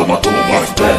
toma todo mais bem.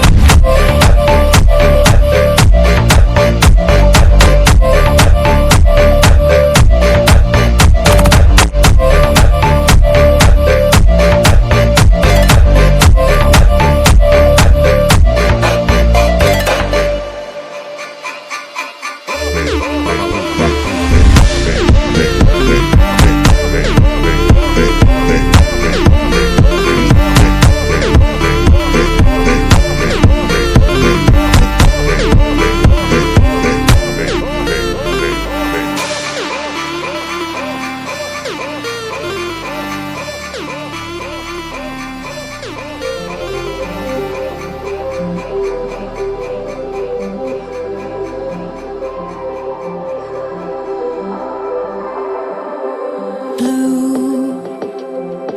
Blue,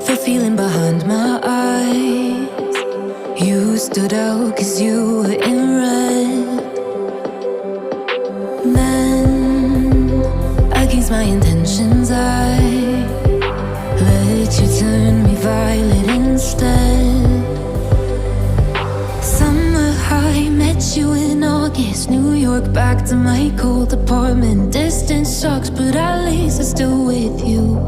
the feeling behind my eyes. You stood out 'cause you were in red. Then, against my intentions, I let you turn me violet instead. Summer high, met you in August. New York, back to my cold apartment. Distance sucks, but at least I'm still with you.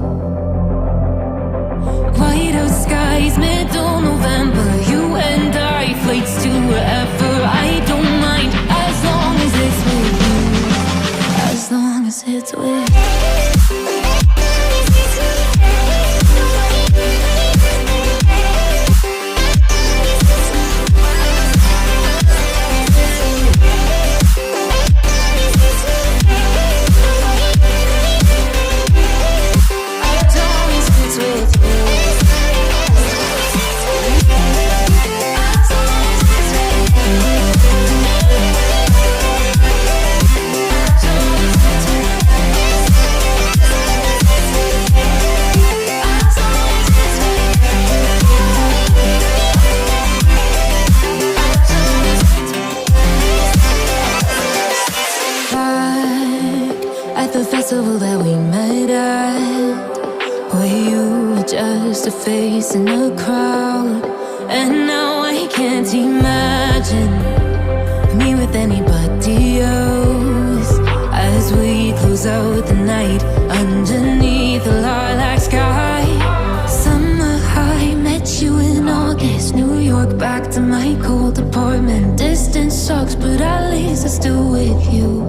White out skies, middle November. You and I, flights to wherever. I don't mind, as long as it's with you. As long as it's with you. At the festival that we met at, where you were just a face in a crowd. And now I can't imagine me with anybody else, as we close out the night underneath the lilac sky. Summer high, met you in August. New York, back to my cold apartment. Distance sucks, but at least I'm still with you.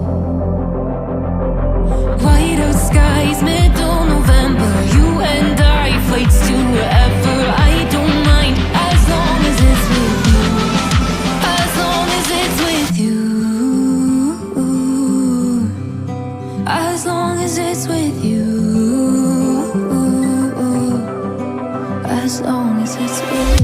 White out skies, middle November. You and I, flights to wherever. I don't mind, as long as it's with you. As long as it's with you. As long as it's with you. As long as it's with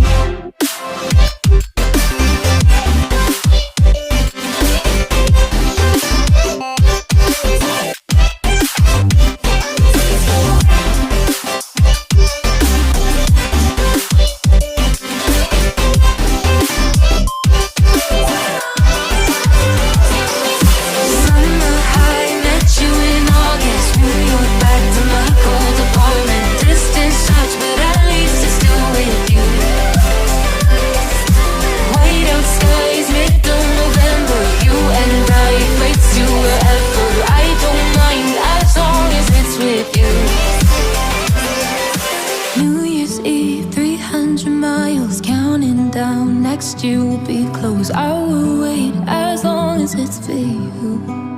you. New Year's Eve, 300 miles, counting down. Next year will be close. I will wait as long as it's for you.